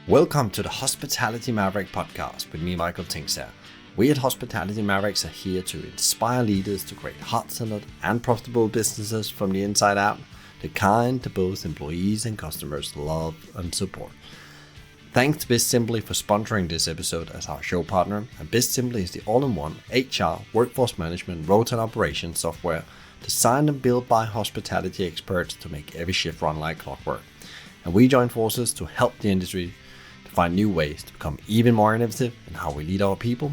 Welcome to the Hospitality Maverick podcast with me, Michael Tingsare. We at Hospitality Mavericks are here to inspire leaders to create heart-centered and profitable businesses from the inside out, the kind that both employees and customers love and support. Thanks to BizSimply for sponsoring this episode as our show partner. And BizSimply is the all-in-one HR, workforce management, rota and operations software designed and built by hospitality experts to make every shift run like clockwork. And we join forces to help the industry to find new ways to become even more innovative in how we lead our people,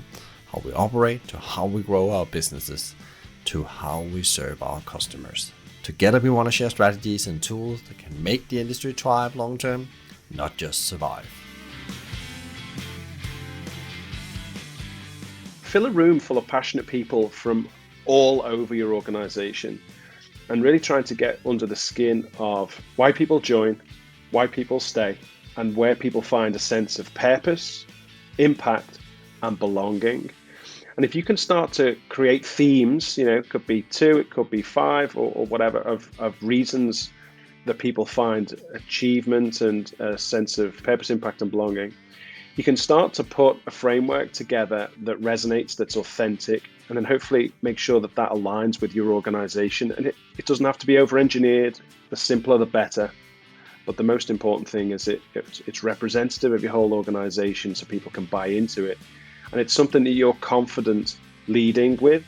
how we operate, to how we grow our businesses, to how we serve our customers. Together we want to share strategies and tools that can make the industry thrive long term, not just survive. Fill a room full of passionate people from all over your organization and really trying to get under the skin of why people join, why people stay, and where people find a sense of purpose, impact, and belonging. And if you can start to create themes, it could be 2, it could be 5 or whatever of reasons that people find achievement and a sense of purpose, impact, and belonging, you can start to put a framework together that resonates, that's authentic, and then hopefully make sure that that aligns with your organization. And it doesn't have to be over-engineered. The simpler, the better. But the most important thing is it's representative of your whole organization so people can buy into it. And it's something that you're confident leading with.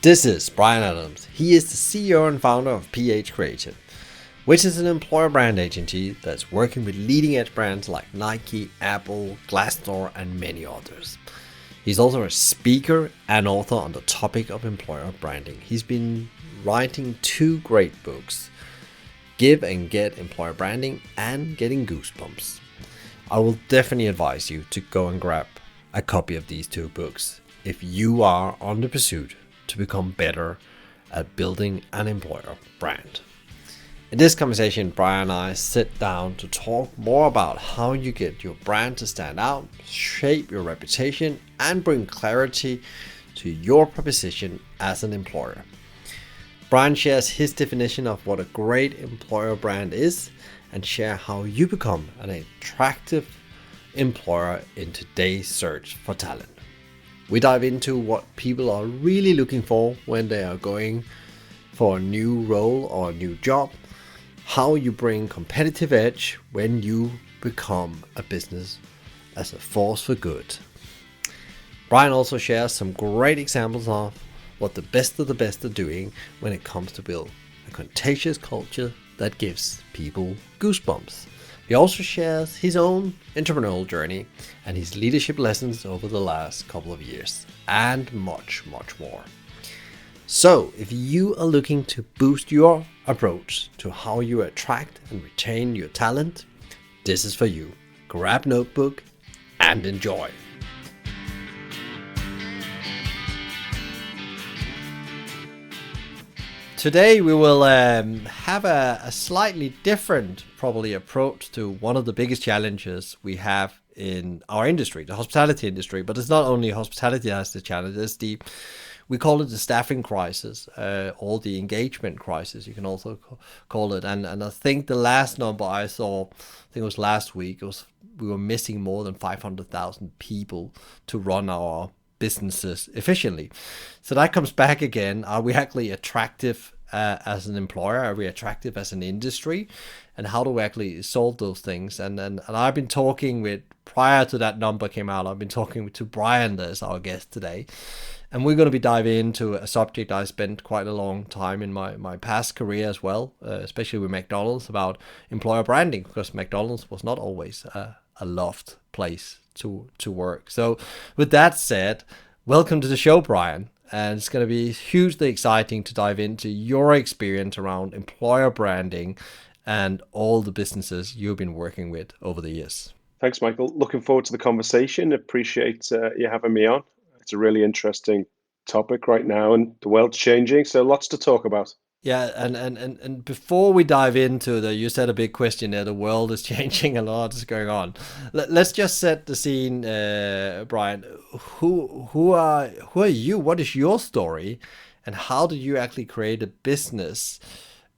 This is Bryan Adams. He is the CEO and founder of Ph.Creative, which is an employer brand agency that's working with leading edge brands like Nike, Apple, Glassdoor, and many others. He's also a speaker and author on the topic of employer branding. He's been writing 2 great books, Give and Get Employer Branding and Getting Goosebumps. I will definitely advise you to go and grab a copy of these 2 books if you are on the pursuit to become better at building an employer brand. In this conversation, Bryan and I sit down to talk more about how you get your brand to stand out, shape your reputation, and bring clarity to your proposition as an employer. Bryan shares his definition of what a great employer brand is and share how you become an attractive employer in today's search for talent. We dive into what people are really looking for when they are going for a new role or a new job, how you bring competitive edge when you become a business as a force for good. Bryan also shares some great examples of what the best of the best are doing when it comes to build a contagious culture that gives people goosebumps. He also shares his own entrepreneurial journey and his leadership lessons over the last couple of years, and much, much more. So, if you are looking to boost your approach to how you attract and retain your talent, this is for you. Grab notebook and enjoy. Today we will have a slightly different probably approach to one of the biggest challenges we have in our industry, the hospitality industry. But it's not only hospitality that has the challenges. We call it the staffing crisis, or the engagement crisis, you can also call it. And I think the last number I saw, I think it was last week, we were missing more than 500,000 people to run our businesses efficiently. So that comes back again. Are we actually attractive as an employer? Are we attractive as an industry? And how do we actually solve those things? And I've been talking with, prior to that number came out, I've been talking to Bryan as our guest today. And we're going to be diving into a subject I spent quite a long time in my past career as well, especially with McDonald's, about employer branding, because McDonald's was not always a loved place to work. So with that said, welcome to the show, Bryan. And it's going to be hugely exciting to dive into your experience around employer branding and all the businesses you've been working with over the years. Thanks, Michael. Looking forward to the conversation. Appreciate you having me on. It's a really interesting topic right now, and the world's changing, so lots to talk about. Yeah, and before we dive into you said a big question there, the world is changing, a lot is going on. Let's just set the scene, Bryan. Who are you? What is your story? And how did you actually create a business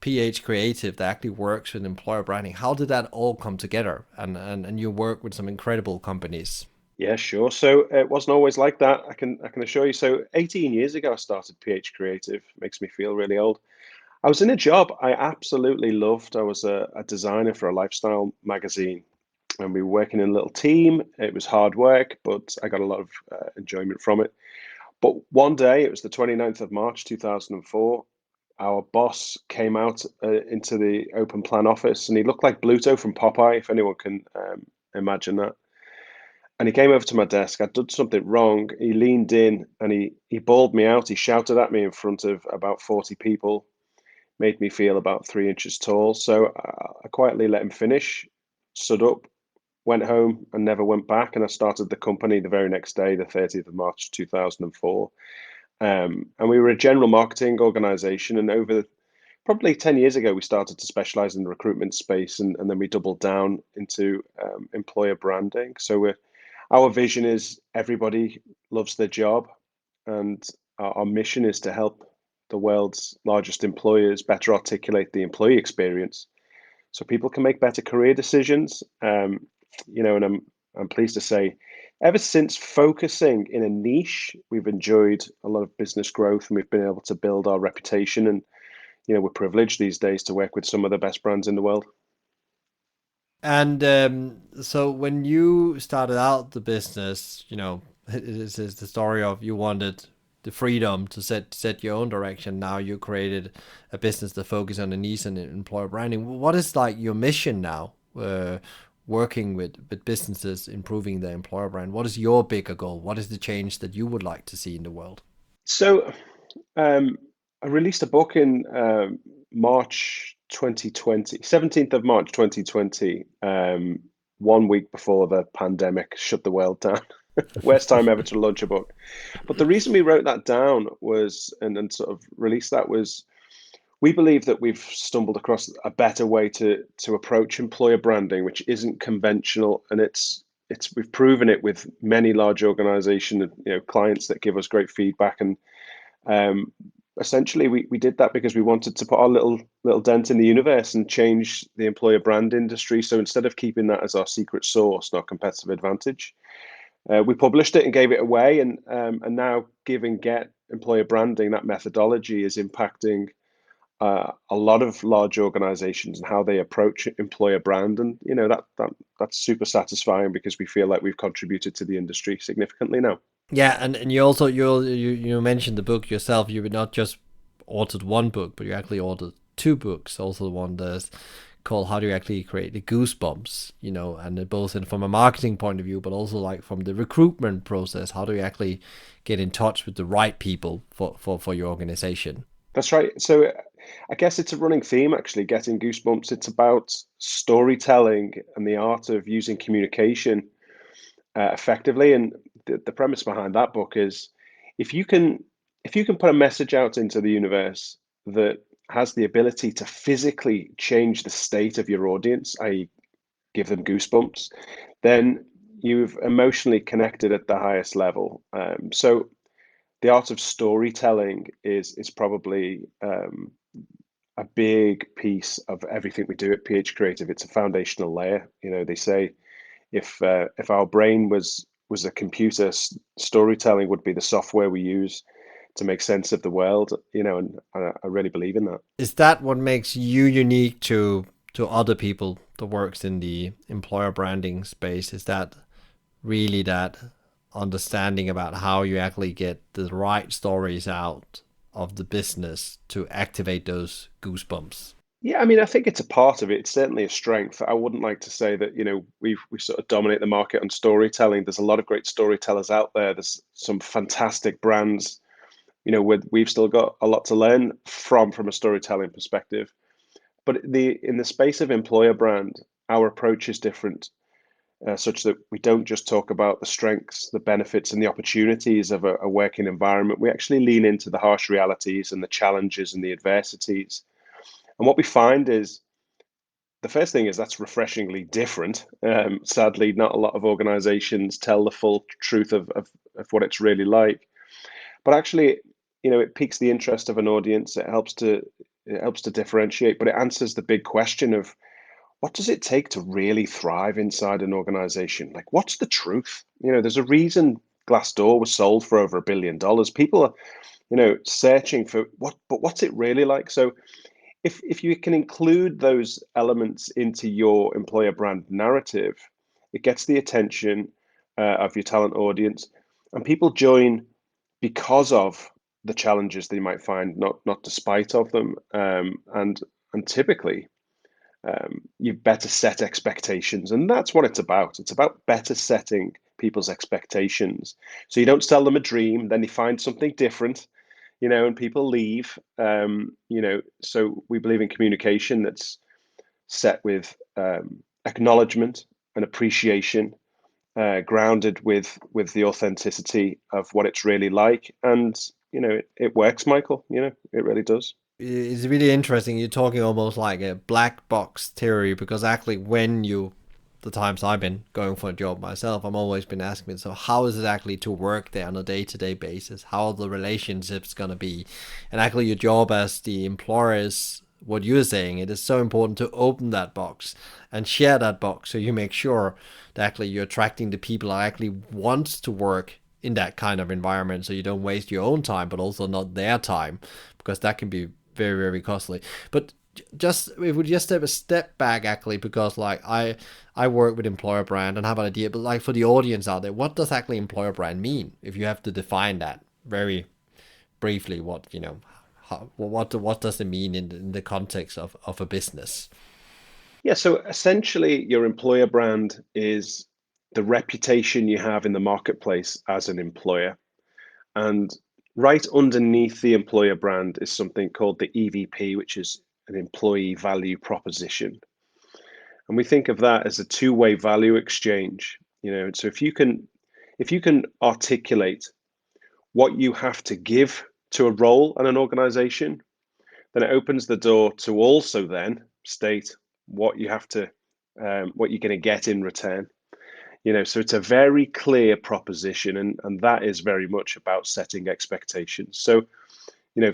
Ph.Creative that actually works with employer branding. How did that all come together? And you work with some incredible companies. Yeah, sure. So it wasn't always like that. I can assure you. So 18 years ago, I started PH Creative. Makes me feel really old. I was in a job I absolutely loved. I was a designer for a lifestyle magazine, and we were working in a little team. It was hard work, but I got a lot of enjoyment from it. But one day, it was the 29th of March, 2004, our boss came out into the open plan office, and he looked like Bluto from Popeye, if anyone can imagine that. And he came over to my desk. I'd done something wrong. He leaned in and he bawled me out. He shouted at me in front of about 40 people, made me feel about 3 inches tall. So I quietly let him finish, stood up, went home, and never went back. And I started the company the very next day, the 30th of March, 2004. And we were a general marketing organization. And over probably 10 years ago, we started to specialize in the recruitment space. And then we doubled down into employer branding. So our vision is everybody loves their job. And our mission is to help the world's largest employers better articulate the employee experience so people can make better career decisions. And I'm pleased to say, ever since focusing in a niche, we've enjoyed a lot of business growth, and we've been able to build our reputation. And we're privileged these days to work with some of the best brands in the world. And so when you started out the business, this is the story of you wanted the freedom to set your own direction. Now you created a business that focuses on the niche and employer branding. What is like your mission now? Working with businesses, improving their employer brand. What is your bigger goal? What is the change that you would like to see in the world? So um, I released a book in March 2020, 17th of March 2020, 1 week before the pandemic shut the world down. Worst time ever to launch a book. But the reason we wrote that down was, and sort of released that was, we believe that we've stumbled across a better way to approach employer branding, which isn't conventional, and it's we've proven it with many large organization, clients that give us great feedback. And um, essentially, we did that because we wanted to put our little dent in the universe and change the employer brand industry. So instead of keeping that as our secret sauce and our competitive advantage, we published it and gave it away. And now give and get employer branding, that methodology is impacting a lot of large organizations and how they approach employer brand. And that's super satisfying because we feel like we've contributed to the industry significantly now. Yeah, and you also you mentioned the book yourself. You not just authored one book, but you actually authored two books. Also, one that's called "How Do You Actually Create the Goosebumps?" And both from a marketing point of view, but also like from the recruitment process. How do you actually get in touch with the right people for your organization? That's right. So I guess it's a running theme, actually, getting goosebumps. It's about storytelling and the art of using communication effectively. And the premise behind that book is if you can if you can put a message out into the universe that has the ability to physically change the state of your audience, i.e., give them goosebumps, then you've emotionally connected at the highest level. So the art of storytelling is probably a big piece of everything we do at PH Creative. It's a foundational layer. They say if our brain was a computer, storytelling would be the software we use to make sense of the world. And I really believe in that. Is that what makes you unique to other people that works in the employer branding space? Is that really that understanding about how you actually get the right stories out of the business to activate those goosebumps? Yeah, I mean, I think it's a part of it. It's certainly a strength. I wouldn't like to say that, we sort of dominate the market on storytelling. There's a lot of great storytellers out there. There's some fantastic brands. We've still got a lot to learn from a storytelling perspective. But in the space of employer brand, our approach is different, such that we don't just talk about the strengths, the benefits, and the opportunities of a working environment. We actually lean into the harsh realities and the challenges and the adversities. And what we find is the first thing is that's refreshingly different. Sadly, not a lot of organizations tell the full truth of what it's really like. But actually, it piques the interest of an audience. It helps to It helps to differentiate, but it answers the big question of what does it take to really thrive inside an organization? Like, what's the truth? There's a reason Glassdoor was sold for over $1 billion. People are, searching for but what's it really like? So if you can include those elements into your employer brand narrative, it gets the attention of your talent audience, and people join because of the challenges they might find, not despite of them. And typically, you better set expectations, and that's what it's about. It's about better setting people's expectations, so you don't sell them a dream, then they find something different, and people leave. So we believe in communication that's set with acknowledgement and appreciation, grounded with the authenticity of what it's really like, and it works, Michael. It really does. It's really interesting. You're talking almost like a black box theory because actually, the times I've been going for a job myself, I'm always been asking me, so how is it actually to work there on a day-to-day basis? How are the relationships gonna be? And actually, your job as the employer is what you're saying. It is so important to open that box and share that box so you make sure that actually you're attracting the people that actually wants to work in that kind of environment so you don't waste your own time but also not their time because that can be very very costly. But just if we just take a step back actually, because like I work with employer brand and have an idea, but like for the audience out there, what does actually employer brand mean if you have to define that very briefly? What does it mean in the context of a business? Yeah, so essentially, your employer brand is the reputation you have in the marketplace as an employer. And right underneath the employer brand is something called the EVP, which is an employee value proposition. And we think of that as a two-way value exchange. So if you can articulate what you have to give to a role and an organization, then it opens the door to also then state what you have to, what you're going to get in return. So it's a very clear proposition, and that is very much about setting expectations. So,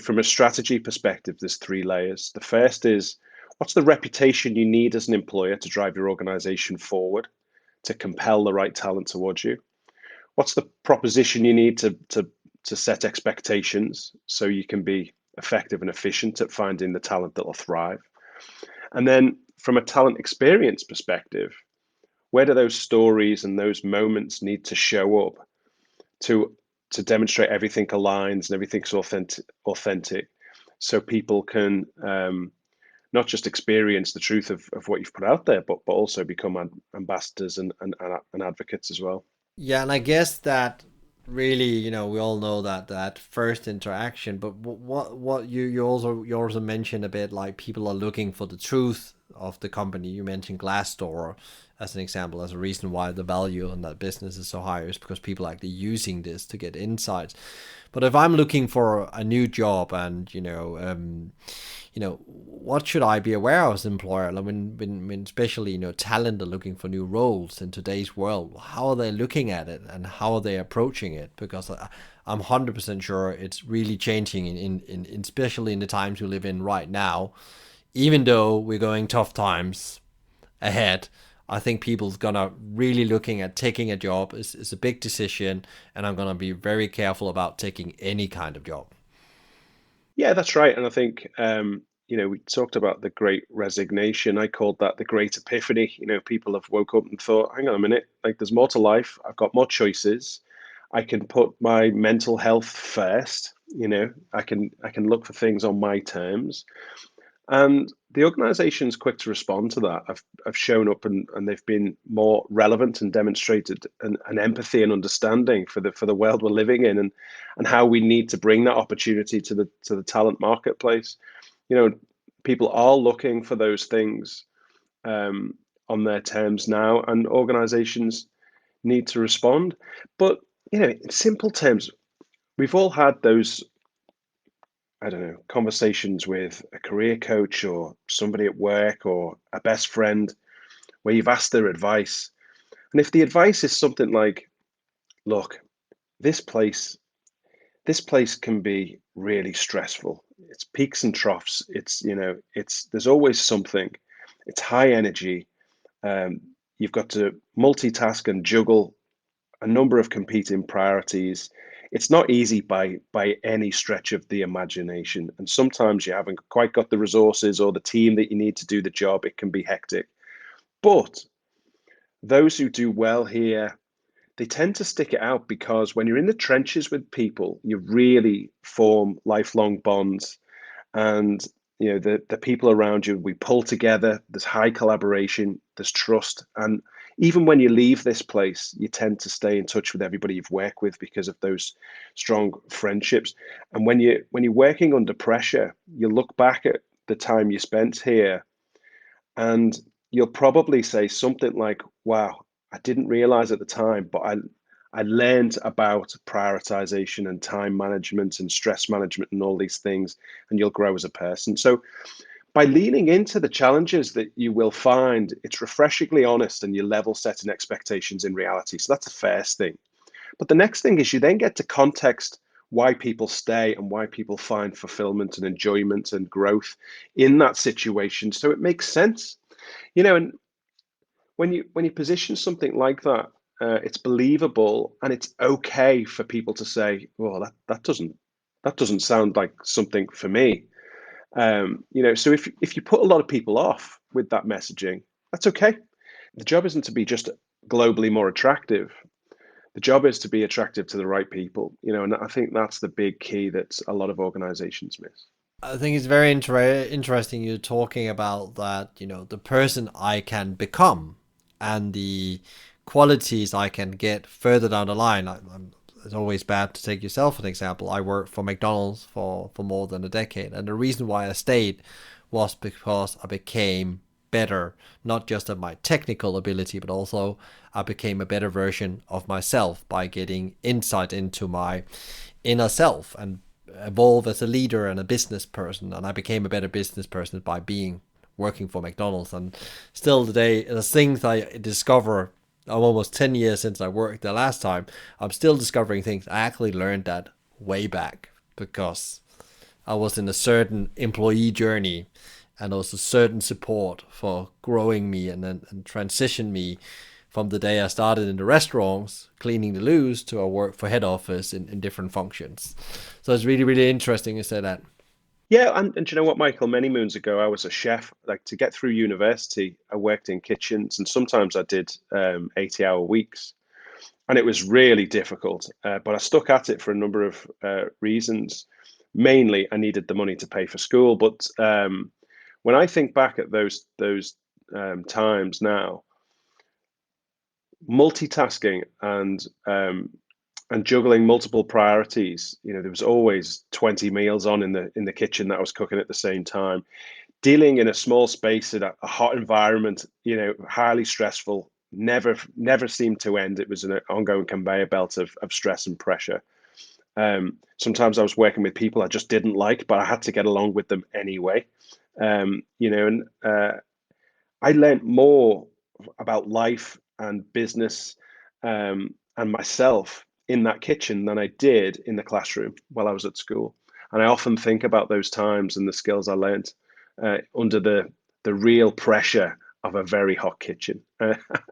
from a strategy perspective, there's three layers. The first is what's the reputation you need as an employer to drive your organization forward, to compel the right talent towards you? What's the proposition you need to set expectations so you can be effective and efficient at finding the talent that will thrive? And then from a talent experience perspective, where do those stories and those moments need to show up to demonstrate everything aligns and everything's authentic, so people can not just experience the truth of what you've put out there, but also become ambassadors and advocates as well. Yeah, and I guess that really, we all know that first interaction. But what you also mentioned a bit, like people are looking for the truth of the company. You mentioned Glassdoor as an example, as a reason why the value on that business is so high is because people are actually using this to get insights. But if I'm looking for a new job and what should I be aware of as an employer? Like when especially talent are looking for new roles in today's world, how are they looking at it and how are they approaching it? Because I'm 100% sure it's really changing in especially in the times we live in right now. Even though we're going tough times ahead, I think people's gonna really looking at taking a job is a big decision, and I'm gonna be very careful about taking any kind of job. Yeah, that's right. And I think, we talked about the great resignation. I called that the great epiphany. People have woke up and thought, hang on a minute, like there's more to life. I've got more choices. I can put my mental health first. I can look for things on my terms. And the organization's quick to respond to that. I've shown up, and they've been more relevant and demonstrated an empathy and understanding for the world we're living in, and how we need to bring that opportunity to the talent marketplace. You know, People are looking for those things on their terms now, and organizations need to respond. But in simple terms, we've all had those, I don't know, conversations with a career coach or somebody at work or a best friend where you've asked their advice. And if the advice is something like, look, this place this place can be really stressful. It's peaks and troughs. It's there's always something. It's high energy. Um, you've got to multitask and juggle a number of competing priorities. It's not easy by any stretch of the imagination. And sometimes you haven't quite got the resources or the team that you need to do the job. It can be hectic. But those who do well here, they tend to stick it out because when you're in the trenches with people, you really form lifelong bonds. And the people around you, we pull together. There's high collaboration, there's trust, and even when you leave this place, you tend to stay in touch with everybody you've worked with because of those strong friendships. And when you're working under pressure, you look back at the time you spent here, and you'll probably say something like, wow, I didn't realize at the time, but I learned about prioritization and time management and stress management and all these things, and you'll grow as a person. So by leaning into the challenges that you will find, it's refreshingly honest and you're level setting expectations in reality. So that's the first thing. But the next thing is you then get to context why people stay and why people find fulfillment and enjoyment and growth in that situation. So it makes sense. And when you position something like that, it's believable and it's okay for people to say, "Well, that doesn't sound like something for me." So if you put a lot of people off with that messaging, that's okay. The job isn't to be just globally more attractive. The job is to be attractive to the right people. And I think that's the big key that a lot of organizations miss. I think it's very interesting you talking about that, the person I can become and the qualities I can get further down the line. It's always bad to take yourself an example. I worked for McDonald's for more than a decade, and the reason why I stayed was because I became better, not just at my technical ability, but also I became a better version of myself by getting insight into my inner self and evolve as a leader and a business person. And I became a better business person by being working for McDonald's. And still today, the things I discover, I'm almost 10 years since I worked the last time, I'm still discovering things. I actually learned that way back because I was in a certain employee journey and also certain support for growing me and transition me from the day I started in the restaurants, cleaning the loos, to I work for head office in different functions. So it's really, really interesting you say that. Yeah, and you know what, Michael? Many moons ago, I was a chef. Like to get through university, I worked in kitchens, and sometimes I did 80-hour weeks, and it was really difficult. But I stuck at it for a number of reasons. Mainly, I needed the money to pay for school. But when I think back at those times now, multitasking and juggling multiple priorities. There was always 20 meals on in the kitchen that I was cooking at the same time. Dealing in a small space in a hot environment, highly stressful, never seemed to end. It was an ongoing conveyor belt of stress and pressure. Sometimes I was working with people I just didn't like, but I had to get along with them anyway. And I learned more about life and business and myself in that kitchen than I did in the classroom while I was at school. And I often think about those times and the skills I learned under the real pressure of a very hot kitchen.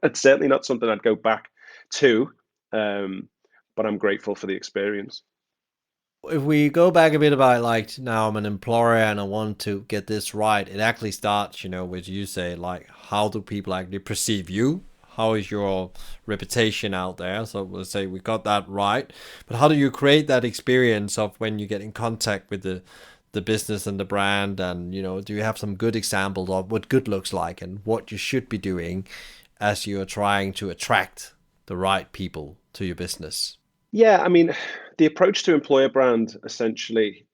It's certainly not something I'd go back to, um, but I'm grateful for the experience. If we go back a bit about like now I'm an employer and I want to get this right, it actually starts, with you say like how do people actually perceive you? How is your reputation out there? So let's say we got that right, but how do you create that experience of when you get in contact with the business and the brand? And do you have some good examples of what good looks like and what you should be doing as you're trying to attract the right people to your business? Yeah, I mean, the approach to employer brand essentially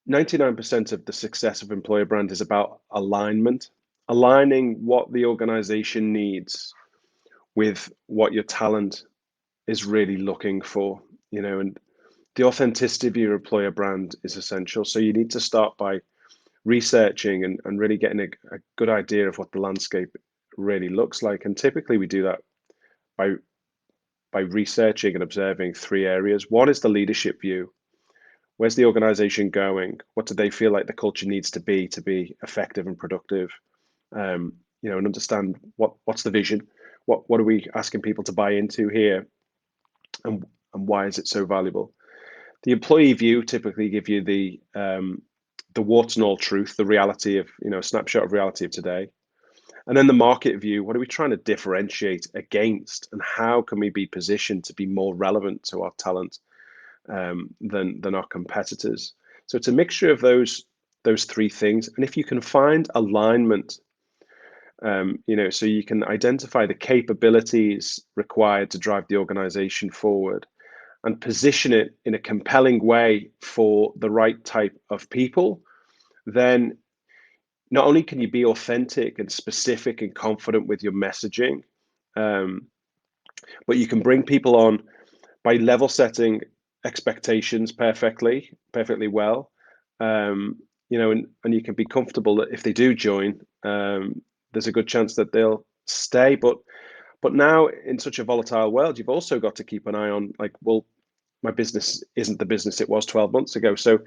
99% of the success of employer brand is about alignment, aligning what the organization needs with what your talent is really looking for, and the authenticity of your employer brand is essential. So you need to start by researching and really getting a good idea of what the landscape really looks like. And typically we do that by researching and observing three areas. One is the leadership view. Where's the organization going? What do they feel like the culture needs to be effective and productive? And understand what's the vision? What are we asking people to buy into here, and why is it so valuable? The employee view typically give you the warts and all truth, the reality of, a snapshot of reality of today. And then the market view, what are we trying to differentiate against, and how can we be positioned to be more relevant to our talent than our competitors? So it's a mixture of those three things. And if you can find alignment, so you can identify the capabilities required to drive the organization forward and position it in a compelling way for the right type of people, then not only can you be authentic and specific and confident with your messaging, but you can bring people on by level setting expectations perfectly well. And you can be comfortable that if they do join, there's a good chance that they'll stay. But now in such a volatile world, you've also got to keep an eye on, like, well, my business isn't the business it was 12 months ago. So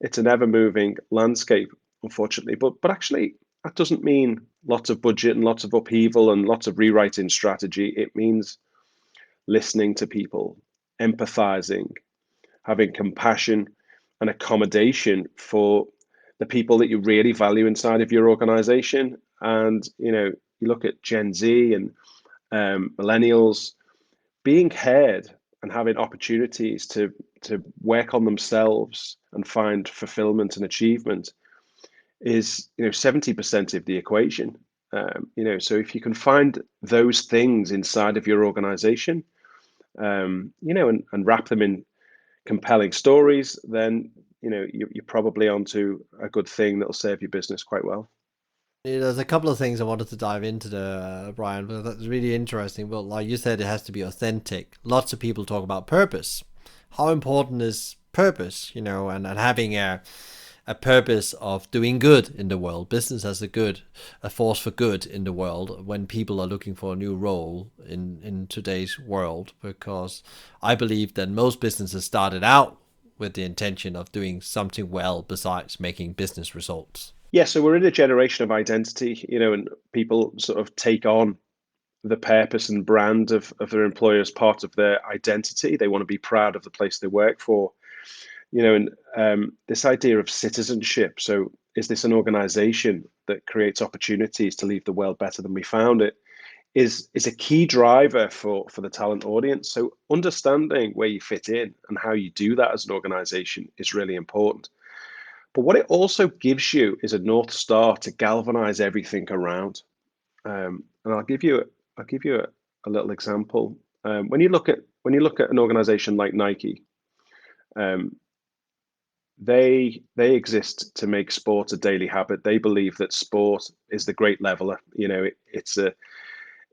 it's an ever moving landscape, unfortunately. But actually, that doesn't mean lots of budget and lots of upheaval and lots of rewriting strategy. It means listening to people, empathizing, having compassion and accommodation for the people that you really value inside of your organization. And, you look at Gen Z and millennials being heard and having opportunities to work on themselves and find fulfillment and achievement is 70% of the equation. So if you can find those things inside of your organization, and wrap them in compelling stories, then you're probably onto a good thing that'll serve your business quite well. There's a couple of things I wanted to dive into there, Bryan, but that's really interesting. But like you said, it has to be authentic. Lots of people talk about purpose. How important is purpose, and having a purpose of doing good in the world, business as a force for good in the world when people are looking for a new role in today's world. Because I believe that most businesses started out with the intention of doing something well besides making business results. Yeah, so we're in a generation of identity, and people sort of take on the purpose and brand of their employer as part of their identity. They want to be proud of the place they work for, and this idea of citizenship. So, is this an organization that creates opportunities to leave the world better than we found it? Is a key driver for the talent audience. So, understanding where you fit in and how you do that as an organization is really important. But what it also gives you is a North Star to galvanize everything around. And I'll give you a little example. When you look at an organization like Nike, um, they exist to make sport a daily habit. They believe that sport is the great leveler.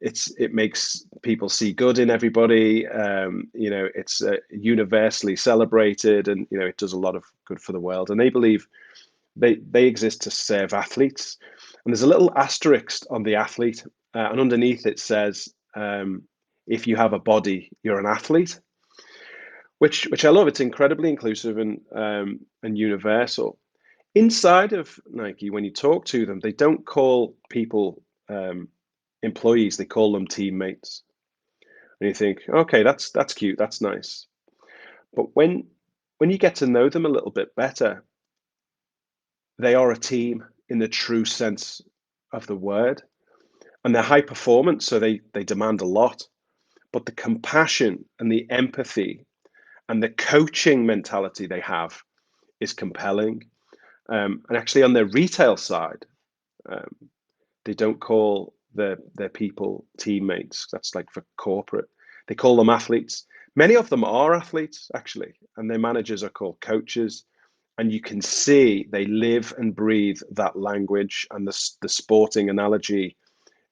It makes people see good in everybody. It's universally celebrated, and it does a lot of good for the world. And they believe they exist to serve athletes. And there's a little asterisk on the athlete, and underneath it says, "If you have a body, you're an athlete," which I love. It's incredibly inclusive and universal. Inside of Nike, when you talk to them, they don't call people employees; they call them teammates. And you think, okay, that's cute, that's nice. But when you get to know them a little bit better, they are a team in the true sense of the word, and they're high performance, so they demand a lot. But the compassion and the empathy and the coaching mentality they have is compelling. And actually, on their retail side, um, they don't call their people teammates. That's like for corporate. They call them athletes. Many of them are athletes, actually, and their managers are called coaches. And you can see they live and breathe that language, and the sporting analogy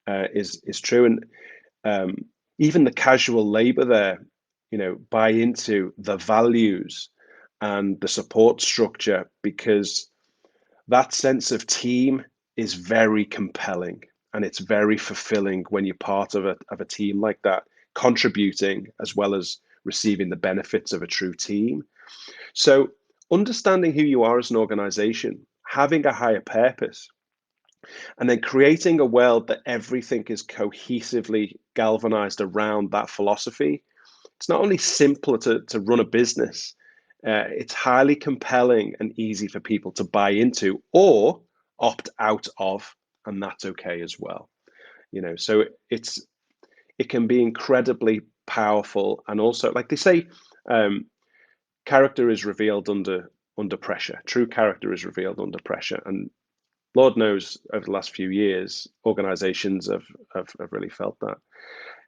is true. And even the casual labor there, buy into the values and the support structure, because that sense of team is very compelling, and it's very fulfilling when you're part of a team like that, contributing as well as receiving the benefits of a true team. So understanding who you are as an organization, having a higher purpose, and then creating a world that everything is cohesively galvanized around that philosophy. It's not only simpler to run a business, it's highly compelling and easy for people to buy into or opt out of, and that's okay as well. So it can be incredibly powerful, and also, like they say, um, character is revealed under pressure. True character is revealed under pressure, and Lord knows over the last few years, organizations have really felt that.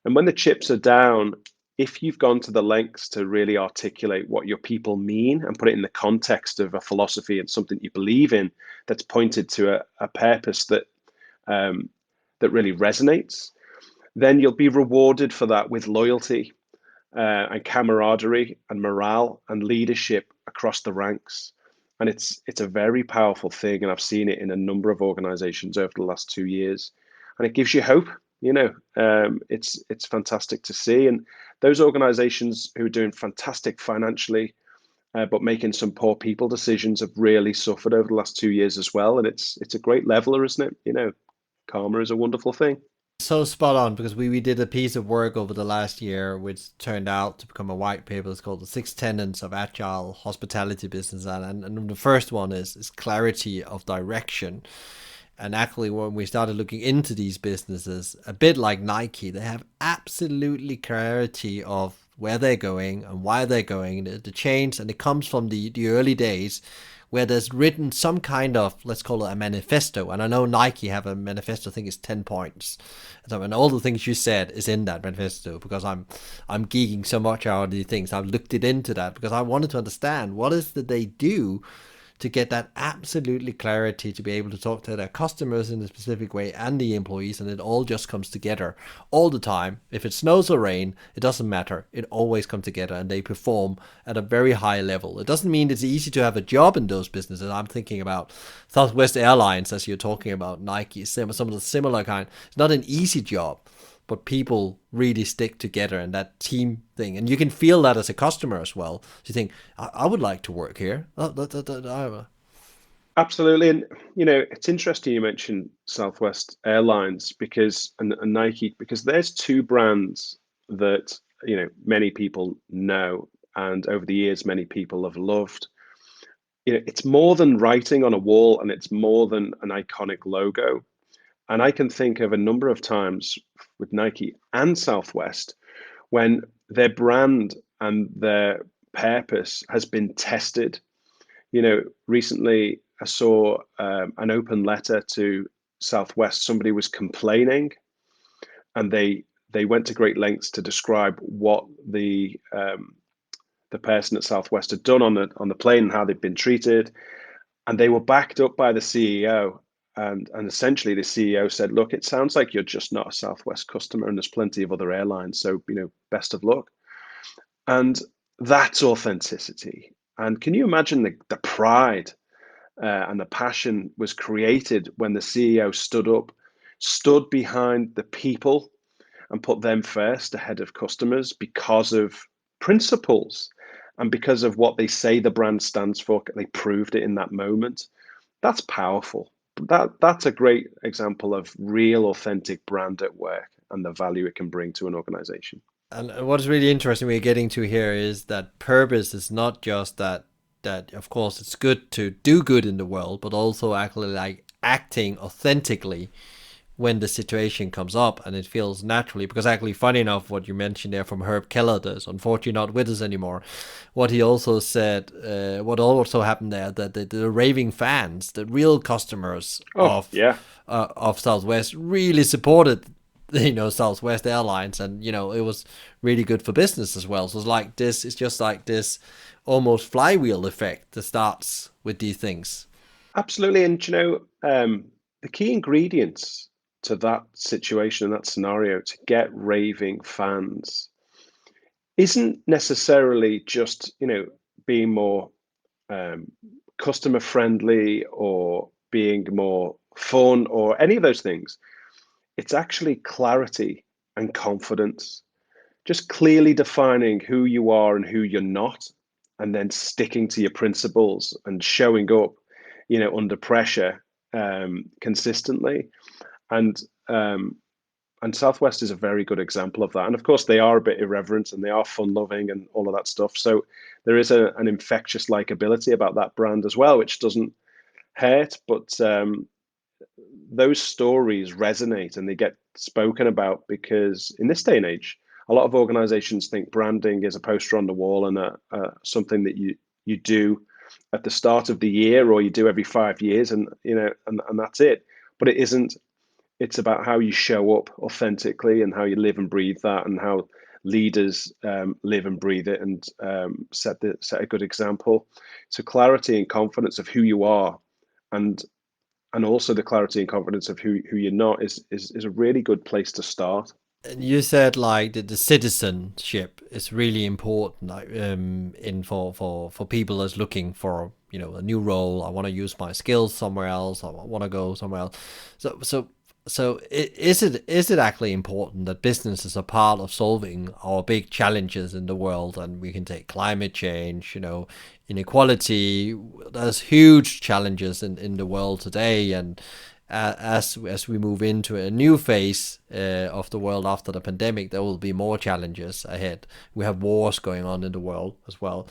And when the chips are down, if you've gone to the lengths to really articulate what your people mean and put it in the context of a philosophy and something you believe in that's pointed to a purpose um, that really resonates, then you'll be rewarded for that with loyalty and camaraderie and morale and leadership across the ranks. And it's a very powerful thing, and I've seen it in a number of organizations over the last 2 years, and it gives you hope. It's fantastic to see, and those organizations who are doing fantastic financially, but making some poor people decisions have really suffered over the last 2 years as well. And it's a great leveler, isn't it? Karma is a wonderful thing. So spot on, because we did a piece of work over the last year which turned out to become a white paper. It's called The Six Tenets of Agile Hospitality Business. And the first one is clarity of direction. And actually, when we started looking into these businesses, a bit like Nike, they have absolutely clarity of where they're going and why they're going, the change, and it comes from the early days where there's written some kind of, let's call it a manifesto. And I know Nike have a manifesto, I think it's 10 points. And all the things you said is in that manifesto, because I'm geeking so much out of these things. I've looked it into that because I wanted to understand what is that they do to get that absolutely clarity, to be able to talk to their customers in a specific way and the employees, and it all just comes together all the time. If it snows or rain, it doesn't matter. It always comes together, and they perform at a very high level. It doesn't mean it's easy to have a job in those businesses. I'm thinking about Southwest Airlines, as you're talking about Nike, some of the similar kind. It's not an easy job, but people really stick together and that team thing. And you can feel that as a customer as well. So you think, I would like to work here. Absolutely. And it's interesting you mentioned Southwest Airlines and Nike, because there's two brands that many people know, and over the years many people have loved. It's more than writing on a wall, and it's more than an iconic logo. And I can think of a number of times with Nike and Southwest when their brand and their purpose has been tested. Recently I saw an open letter to Southwest. Somebody was complaining, and they went to great lengths to describe what the person at Southwest had done on the plane and how they'd been treated, and they were backed up by the CEO. And essentially the CEO said, "Look, it sounds like you're just not a Southwest customer, and there's plenty of other airlines. So best of luck." And that's authenticity. And can you imagine the pride and the passion was created when the CEO stood behind the people, and put them first ahead of customers because of principles and because of what they say the brand stands for. They proved it in that moment. That's powerful. That's a great example of real authentic brand at work and the value it can bring to an organization. And what is really interesting we're getting to here is that purpose is not just that of course it's good to do good in the world, but also actually like acting authentically when the situation comes up and it feels naturally. Because actually, funny enough, what you mentioned there from Herb Keller, that's unfortunately not with us anymore, what he also said, what also happened there, that the raving fans, the real customers Oh yeah, of Southwest really supported Southwest Airlines, and it was really good for business as well. So it's just like this almost flywheel effect that starts with these things. absolutely. And the key ingredients to that situation, that scenario, to get raving fans isn't necessarily just being more um, customer friendly or being more fun or any of those things. It's actually clarity and confidence, just clearly defining who you are and who you're not, and then sticking to your principles and showing up, under pressure consistently. And um, and Southwest is a very good example of that. And of course, they are a bit irreverent and they are fun loving and all of that stuff. So there is an infectious likability about that brand as well, which doesn't hurt. But those stories resonate and they get spoken about because in this day and age, a lot of organizations think branding is a poster on the wall and something that you do at the start of the year or you do every 5 years and and that's it. But it isn't. It's about how you show up authentically and how you live and breathe that, and how leaders live and breathe it, and set a good example. So clarity and confidence of who you are, and also the clarity and confidence of who you're not is a really good place to start. You said like the citizenship is really important, like, in for people that's looking for a new role. I want to use my skills somewhere else. I want to go somewhere else. Is it actually important that businesses are part of solving our big challenges in the world? And we can take climate change, inequality. There's huge challenges in the world today, and as we move into a new phase of the world after the pandemic, there will be more challenges ahead. We have wars going on in the world as well.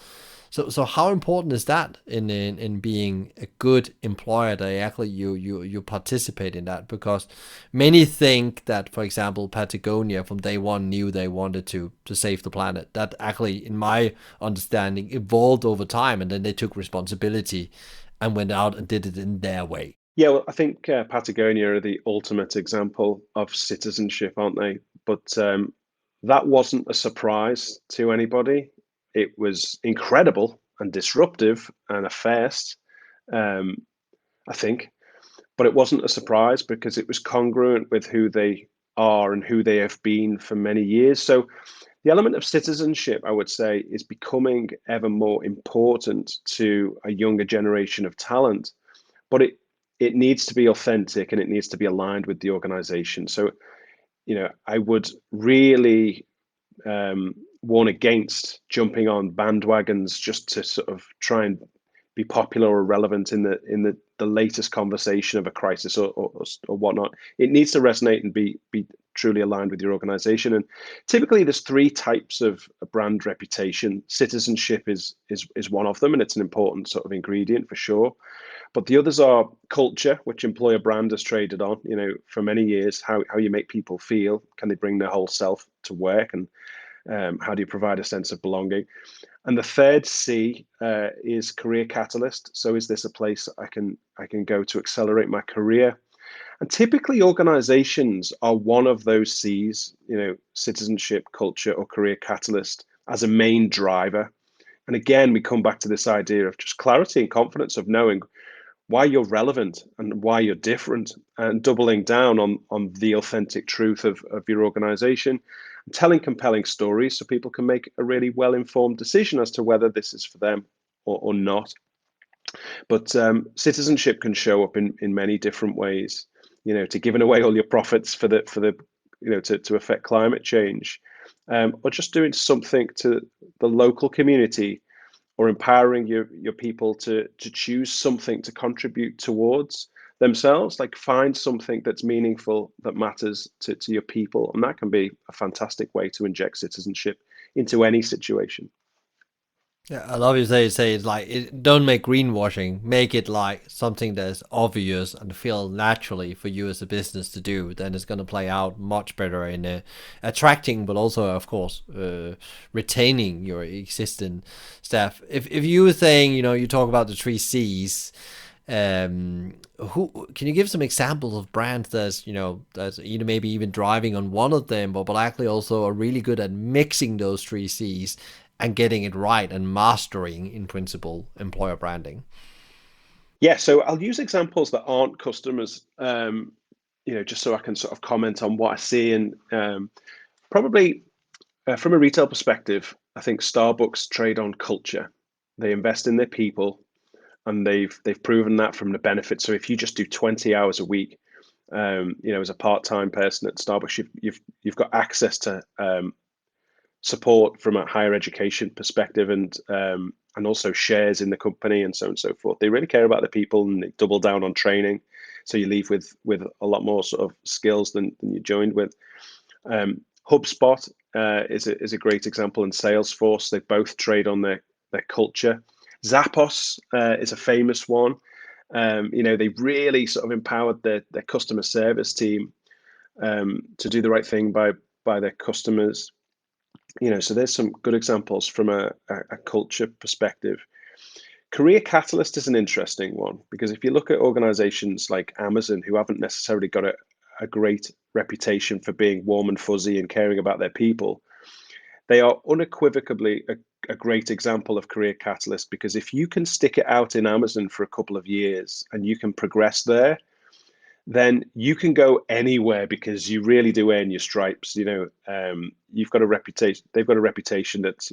So how important is that in being a good employer that actually you participate in that? Because many think that, for example, Patagonia from day one knew they wanted to save the planet. That actually, in my understanding, evolved over time, and then they took responsibility and went out and did it in their way. Yeah, well, I think Patagonia are the ultimate example of citizenship, aren't they? But that wasn't a surprise to anybody. It was incredible and disruptive and a first, um, I think. But it wasn't a surprise because it was congruent with who they are and who they have been for many years. So the element of citizenship, I would say, is becoming ever more important to a younger generation of talent. But it needs to be authentic and it needs to be aligned with the organization. So, I would really warn against jumping on bandwagons just to sort of try and be popular or relevant in the latest conversation of a crisis or whatnot. It needs to resonate and be truly aligned with your organization. And typically, there's three types of brand reputation. Citizenship is one of them, and it's an important sort of ingredient for sure. But the others are culture, which employer brand has traded on, for many years. How you make people feel? Can they bring their whole self to work? And how do you provide a sense of belonging? And the third C is career catalyst. So is this a place I can go to accelerate my career? And typically organizations are one of those C's, citizenship, culture, or career catalyst as a main driver. And again, we come back to this idea of just clarity and confidence of knowing why you're relevant and why you're different, and doubling down on the authentic truth of your organization, and telling compelling stories so people can make a really well-informed decision as to whether this is for them or not. But citizenship can show up in many different ways, to giving away all your profits for the to affect climate change, or just doing something to the local community, or empowering your people to choose something to contribute towards themselves. Like, find something that's meaningful, that matters to your people, and that can be a fantastic way to inject citizenship into any situation. Yeah, I love you say it's like don't make greenwashing. Make it like something that's obvious and feel naturally for you as a business to do. Then it's gonna play out much better in attracting, but also of course retaining your existing staff. If you were saying you talk about the three C's, who can you give some examples of brands that's maybe even driving on one of them, but actually also are really good at mixing those three C's and getting it right and mastering, in principle, employer branding? Yeah, so I'll use examples that aren't customers, just so I can sort of comment on what I see. And probably from a retail perspective, I think Starbucks trade on culture. They invest in their people, and they've proven that from the benefits. So if you just do 20 hours a week, as a part-time person at Starbucks, you've got access to support from a higher education perspective, and also shares in the company and so on and so forth. They really care about the people, and they double down on training. So you leave with a lot more sort of skills than you joined with. HubSpot is a great example, and Salesforce. They both trade on their culture. Zappos is a famous one. They really sort of empowered their customer service team to do the right thing by their customers. So there's some good examples from a culture perspective. Career Catalyst is an interesting one, because if you look at organizations like Amazon, who haven't necessarily got a great reputation for being warm and fuzzy and caring about their people, they are unequivocally a great example of Career Catalyst, because if you can stick it out in Amazon for a couple of years and you can progress there, then you can go anywhere, because you really do earn your stripes. You've got a reputation. They've got a reputation that's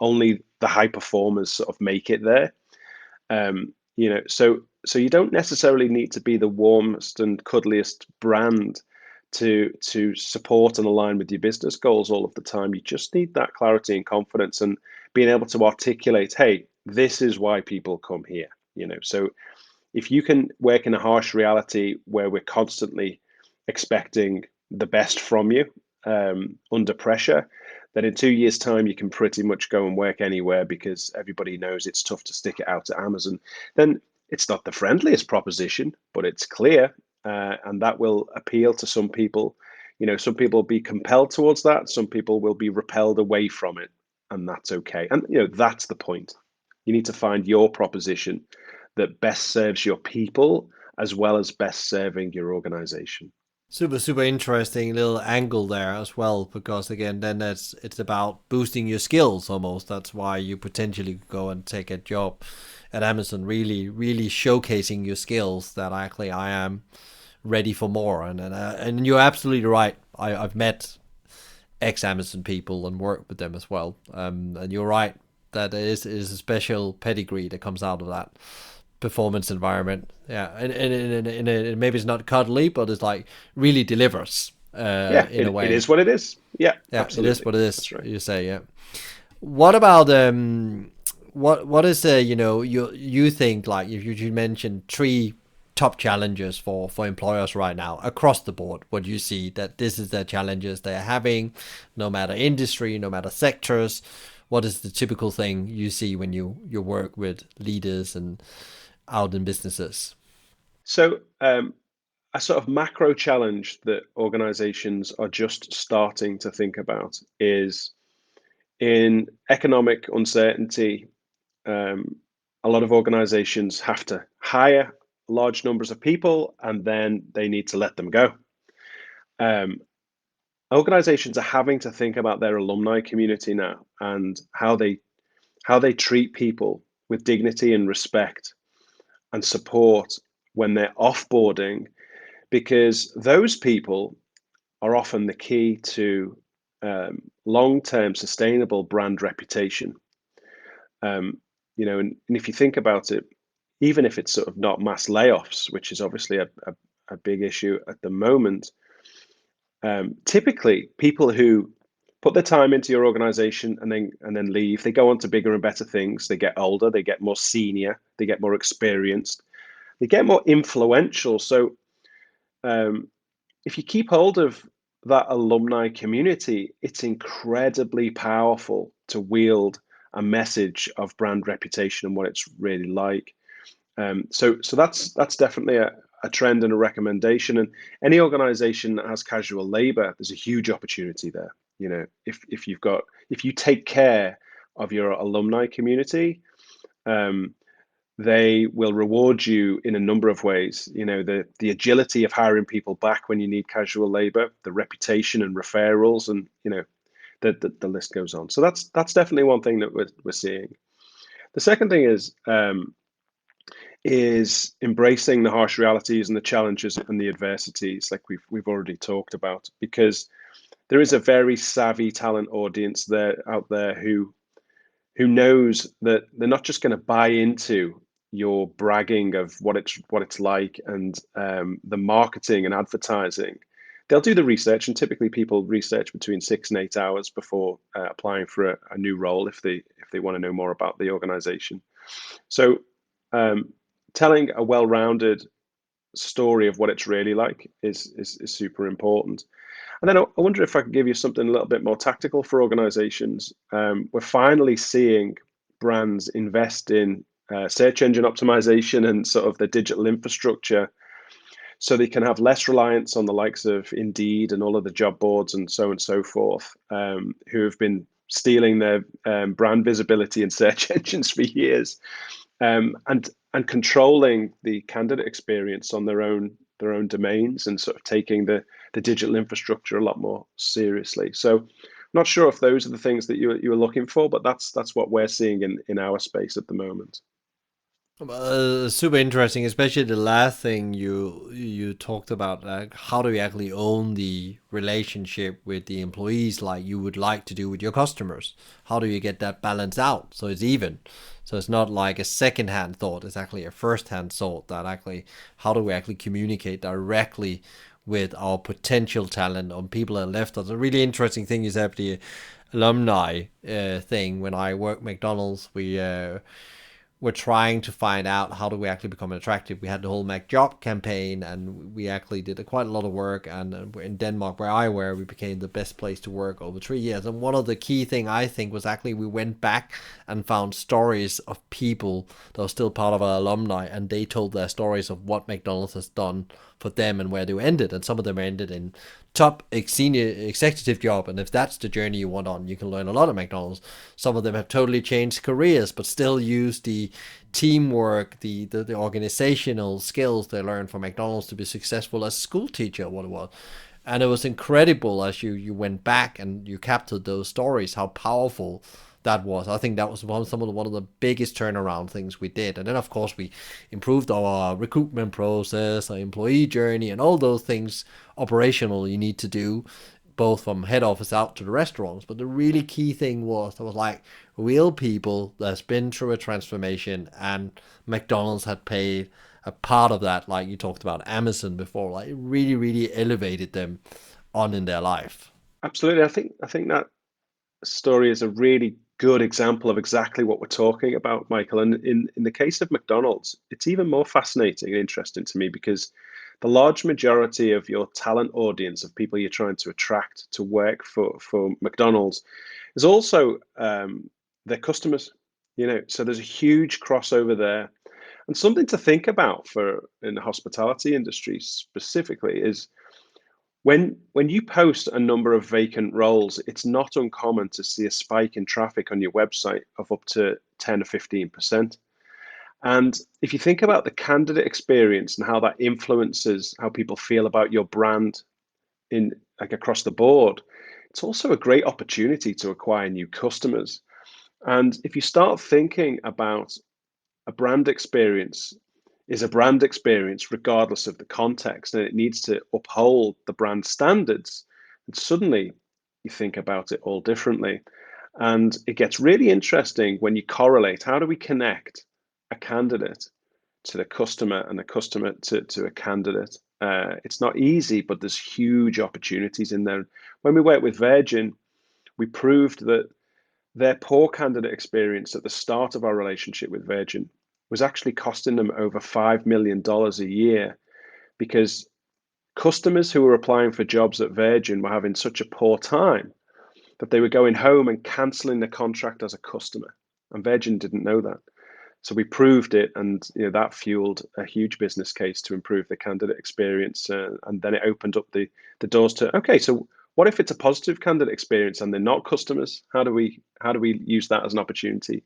only the high performers sort of make it there. So you don't necessarily need to be the warmest and cuddliest brand to support and align with your business goals all of the time. You just need that clarity and confidence, and being able to articulate, hey, this is why people come here. So if you can work in a harsh reality where we're constantly expecting the best from you under pressure, then in 2 years' time, you can pretty much go and work anywhere, because everybody knows it's tough to stick it out at Amazon. Then it's not the friendliest proposition, but it's clear, and that will appeal to some people. Some people will be compelled towards that. Some people will be repelled away from it, and that's okay. And that's the point. You need to find your proposition that best serves your people, as well as best serving your organization. Super, super interesting little angle there as well, because again, then it's about boosting your skills almost. That's why you potentially go and take a job at Amazon, really, really showcasing your skills that actually I am ready for more. And you're absolutely right. I've met ex Amazon people and worked with them as well. And you're right that is a special pedigree that comes out of that performance environment. Yeah, and maybe it's not cuddly, but it's like really delivers Yeah, in a it way. is what it is. Yeah, Yeah, it absolutely. is what it is. That's right. You say, yeah. What about what is you think, like, if you mentioned three top challenges for employers right now across the board, what you see that this is the challenges they're having, no matter industry, no matter sectors. What is the typical thing you see when you work with leaders and out in businesses? So, a sort of macro challenge that organizations are just starting to think about is, in economic uncertainty, um, a lot of organizations have to hire large numbers of people, and then they need to let them go. Um, Organizations are having to think about their alumni community now, and how they treat people with dignity and respect and support when they're offboarding, because those people are often the key to long-term sustainable brand reputation. And if you think about it, even if it's sort of not mass layoffs, which is obviously a big issue at the moment, typically people who put their time into your organization and then leave, they go on to bigger and better things. They get older, they get more senior, they get more experienced, they get more influential. So um, if you keep hold of that alumni community, it's incredibly powerful to wield a message of brand reputation and what it's really like. So that's definitely a trend and a recommendation. And any organization that has casual labor, there's a huge opportunity there. If you take care of your alumni community, um, they will reward you in a number of ways. The agility of hiring people back when you need casual labor, the reputation and referrals, and the list goes on. So that's definitely one thing that we're seeing. The second thing is embracing the harsh realities and the challenges and the adversities, like we've already talked about, because there is a very savvy talent audience out there who knows that they're not just going to buy into your bragging of what it's like, and the marketing and advertising. they'll do the research, and typically people research between 6 and 8 hours before applying for a new role if they want to know more about the organization. So telling a well-rounded story of what it's really like is super important. And then I wonder if I could give you something a little bit more tactical for organizations. We're finally seeing brands invest in search engine optimization and sort of the digital infrastructure so they can have less reliance on the likes of Indeed and all of the job boards and so forth, who have been stealing their brand visibility in search engines for years, and controlling the candidate experience on their own domains, and sort of taking the digital infrastructure a lot more seriously. So I'm not sure if those are the things that you were looking for, but that's what we're seeing in our space at the moment. Super interesting, especially the last thing you talked about. Like, how do you actually own the relationship with the employees, like you would like to do with your customers? How do you get that balance out so it's even? So it's not like a second-hand thought; it's actually a first-hand thought. That actually, how do we actually communicate directly with our potential talent on people that left us? A really interesting thing is that the alumni thing. When I worked McDonald's, we're trying to find out how do we actually become attractive. We had the whole Mac Job campaign, and we actually did quite a lot of work. And in Denmark, where I were, we became the best place to work over 3 years. And one of the key thing I think was actually we went back and found stories of people that were still part of our alumni, and they told their stories of what McDonald's has done for them and where they ended. And some of them ended in top senior executive job, and if that's the journey you want on, you can learn a lot at McDonald's. Some of them have totally changed careers but still use the teamwork, the organizational skills they learned from McDonald's to be successful as a school teacher, what it was. And it was incredible as you went back and you captured those stories, how powerful that was. I think that was one of the biggest turnaround things we did. And then of course we improved our recruitment process, our employee journey, and all those things operational you need to do, both from head office out to the restaurants. But the really key thing was there was like real people that's been through a transformation, and McDonald's had paid a part of that, like you talked about Amazon before. Like it really, really elevated them on in their life. Absolutely. I think that story is a really good example of exactly what we're talking about, Michael. And in the case of McDonald's, it's even more fascinating and interesting to me because the large majority of your talent audience of people you're trying to attract to work for McDonald's is also their customers. So there's a huge crossover there. And something to think about for in the hospitality industry specifically is when you post a number of vacant roles, it's not uncommon to see a spike in traffic on your website of up to 10 or 15%. And if you think about the candidate experience and how that influences how people feel about your brand in like across the board, it's also a great opportunity to acquire new customers. And if you start thinking about a brand experience is a brand experience regardless of the context, and it needs to uphold the brand standards, and suddenly you think about it all differently. And it gets really interesting when you correlate how do we connect a candidate to the customer and the customer to a candidate. It's not easy, but there's huge opportunities in there. When we worked with Virgin, we proved that their poor candidate experience at the start of our relationship with Virgin was actually costing them over $5 million a year because customers who were applying for jobs at Virgin were having such a poor time that they were going home and cancelling the contract as a customer. And Virgin didn't know that. So we proved it, and that fueled a huge business case to improve the candidate experience, and then it opened up the doors to okay. So what if it's a positive candidate experience and they're not customers? How do we use that as an opportunity?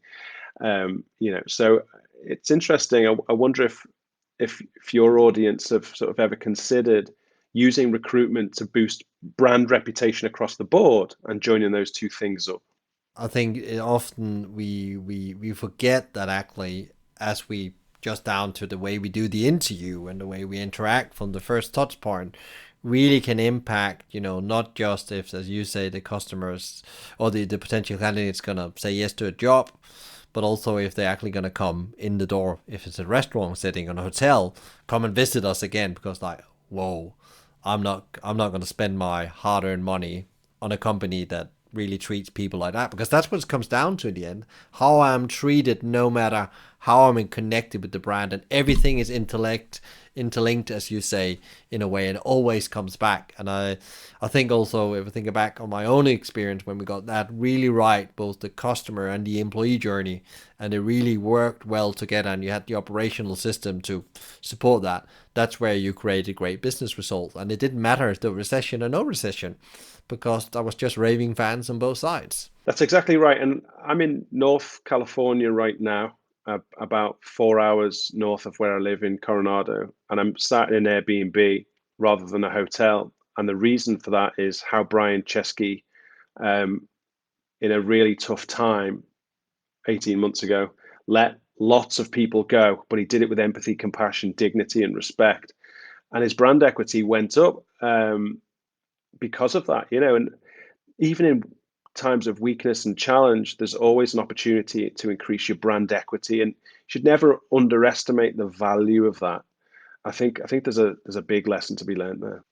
So it's interesting. I wonder if your audience have sort of ever considered using recruitment to boost brand reputation across the board and joining those two things up. I think often we forget that actually, as we just down to the way we do the interview and the way we interact from the first touch point really can impact, not just if, as you say, the customers or the potential candidate's gonna say yes to a job, but also if they're actually gonna come in the door, if it's a restaurant setting or a hotel, come and visit us again because like, whoa, I'm not going to spend my hard-earned money on a company that really treats people like that, because that's what it comes down to in the end. How I'm treated, no matter how I'm connected with the brand, and everything is interlinked, as you say, in a way, and always comes back. And I think also, if I think back on my own experience when we got that really right, both the customer and the employee journey, and it really worked well together, and you had the operational system to support that. That's where you created great business results, and it didn't matter if the recession or no recession, because I was just raving fans on both sides. That's exactly right. And I'm in North California right now, about 4 hours north of where I live in Coronado, and I'm sat in an Airbnb rather than a hotel. And the reason for that is how Brian Chesky, um, in a really tough time 18 months ago, let lots of people go, but he did it with empathy, compassion, dignity, and respect. And his brand equity went up because of that, and even in times of weakness and challenge, there's always an opportunity to increase your brand equity, and you should never underestimate the value of that. I think there's a big lesson to be learned there.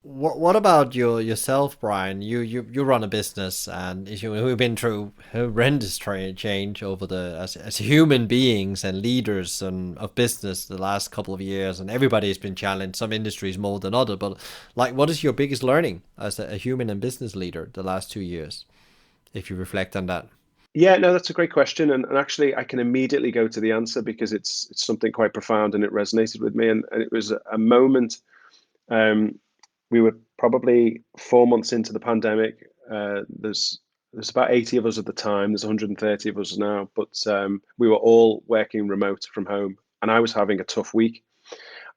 What about yourself, Brian? You run a business, and we've been through horrendous change over the as human beings and leaders and of business the last couple of years, and everybody's been challenged. Some industries more than other, but like, what is your biggest learning as a human and business leader the last 2 years, if you reflect on that? Yeah, no, that's a great question, and actually, I can immediately go to the answer because it's something quite profound and it resonated with me, and it was a moment. Um, we were probably 4 months into the pandemic. There's about 80 of us at the time. There's 130 of us now, but we were all working remote from home, and I was having a tough week,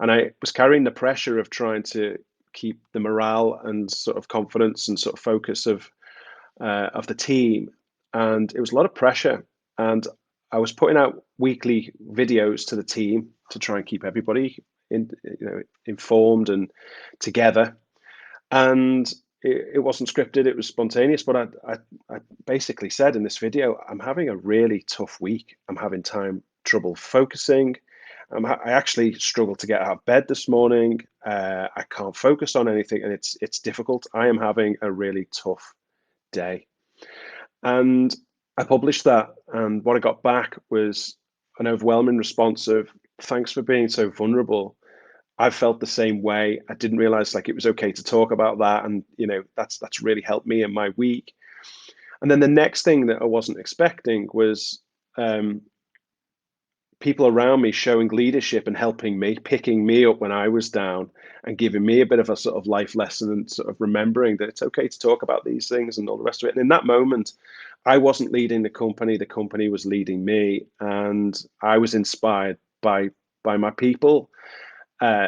and I was carrying the pressure of trying to keep the morale and sort of confidence and sort of focus of the team, and it was a lot of pressure. And I was putting out weekly videos to the team to try and keep everybody informed and together. And it wasn't scripted; it was spontaneous. But I basically said in this video, I'm having a really tough week. I'm having trouble focusing. I actually struggled to get out of bed this morning. I can't focus on anything, and it's difficult. I am having a really tough day. And I published that, and what I got back was an overwhelming response of thanks for being so vulnerable. I felt the same way. I didn't realize like it was okay to talk about that, and that's really helped me in my week. And then the next thing that I wasn't expecting was um, people around me showing leadership and helping me, picking me up when I was down and giving me a bit of a sort of life lesson and sort of remembering that it's okay to talk about these things and all the rest of it. And in that moment, I wasn't leading the company was leading me, and I was inspired by my people.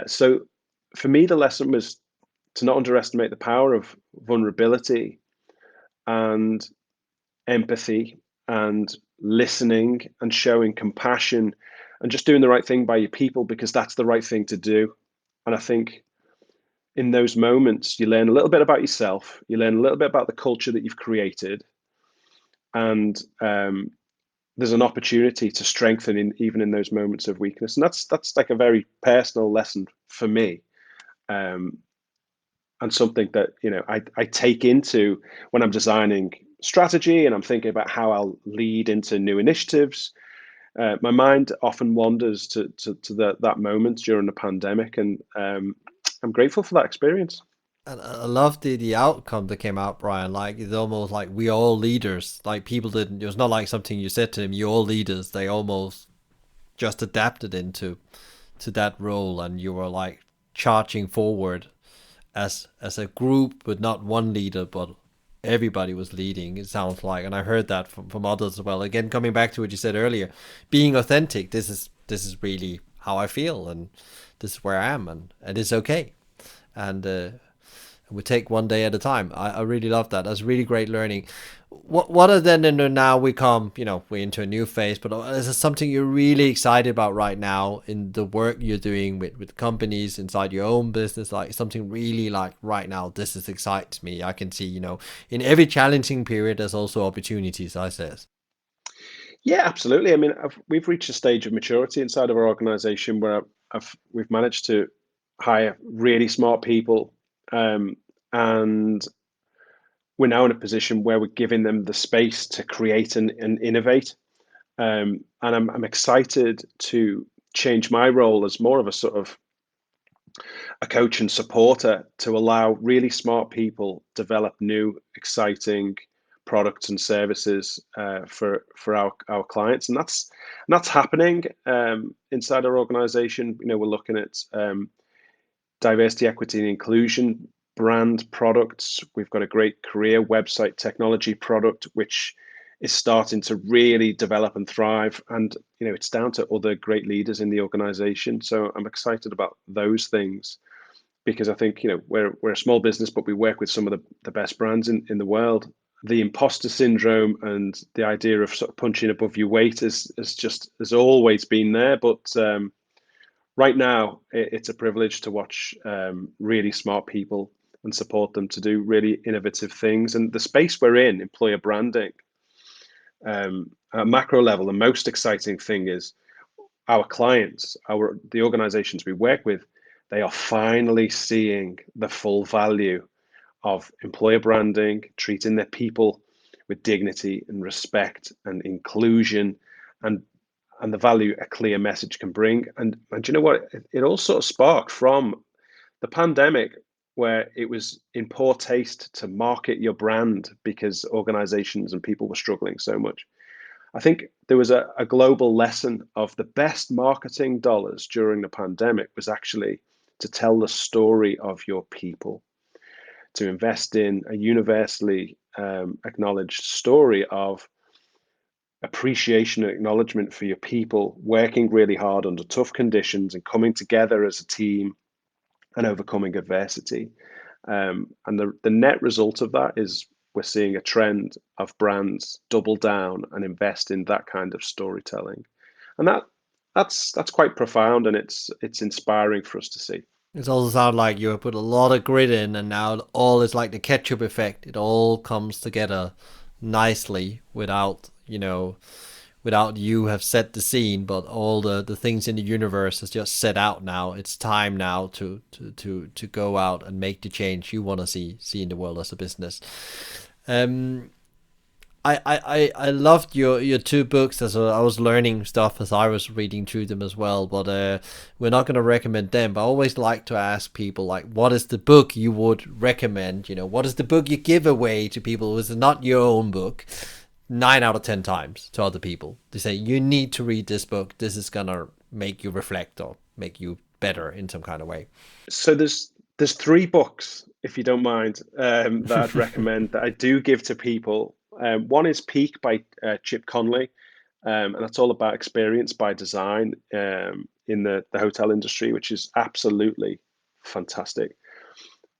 So for me, the lesson was to not underestimate the power of vulnerability and empathy and listening and showing compassion and just doing the right thing by your people because that's the right thing to do. And I think in those moments, you learn a little bit about yourself, you learn a little bit about the culture that you've created, and there's an opportunity to strengthen even in those moments of weakness. And that's like a very personal lesson for me. Um, and something that I take into when I'm designing strategy and I'm thinking about how I'll lead into new initiatives. My mind often wanders to that moment during the pandemic, and I'm grateful for that experience. And I love the outcome that came out, Brian. Like, it's almost like we are all leaders. Like, people didn't. It was not like something you said to them. You're all leaders. They almost just adapted to that role, and you were like charging forward as a group, but not one leader, but everybody was leading. It sounds like, and I heard that from others as well. Again, coming back to what you said earlier, being authentic. This is really how I feel, and this is where I am, and it's okay. And we take one day at a time. I really love that. That's really great learning. What are then, and now we come, we're into a new phase, but is there something you're really excited about right now in the work you're doing with companies inside your own business? Like something really like right now, this is excites me. I can see, in every challenging period, there's also opportunities, I says. Yeah, absolutely. I mean, we've reached a stage of maturity inside of our organization where we've managed to hire really smart people And we're now in a position where we're giving them the space to create and innovate. And I'm excited to change my role as more of a sort of a coach and supporter to allow really smart people develop new, exciting products and services for our clients, and that's happening inside our organization. You know, we're looking at diversity, equity, and inclusion brand products. We've got a great career website technology product, which is starting to really develop and thrive. And you know, it's down to other great leaders in the organization. So I'm excited about those things because I think, you know, we're a small business, but we work with some of the best brands in the world. The imposter syndrome and the idea of sort of punching above your weight has always been there, but right now it's a privilege to watch really smart people and support them to do really innovative things. And the space we're in, employer branding, at a macro level, the most exciting thing is our clients, the organizations we work with, they are finally seeing the full value of employer branding, treating their people with dignity and respect and inclusion, and the value a clear message can bring. And you know what? It all sort of sparked from the pandemic, where it was in poor taste to market your brand because organizations and people were struggling so much. I think there was a global lesson of the best marketing dollars during the pandemic was actually to tell the story of your people, to invest in a universally acknowledged story of appreciation and acknowledgement for your people working really hard under tough conditions and coming together as a team and overcoming adversity. And the net result of that is we're seeing a trend of brands double down and invest in that kind of storytelling, and that's quite profound, and it's inspiring for us to see. It also sounds like you have put a lot of grit in, and now all is like the ketchup effect. It all comes together nicely without, without you have set the scene, but all the things in the universe is just set out now. It's time now to go out and make the change you want to see in the world as a business. Um, I loved your two books. As I was learning stuff as I was reading through them as well. But we're not going to recommend them. But I always like to ask people, like, what is the book you would recommend? What is the book you give away to people who is not your own book? 9 out of 10 times to other people, they say you need to read this book. This is gonna make you reflect or make you better in some kind of way. So there's three books, if you don't mind, that I'd recommend that I do give to people. One is Peak by Chip Conley, and that's all about experience by design in the hotel industry, which is absolutely fantastic.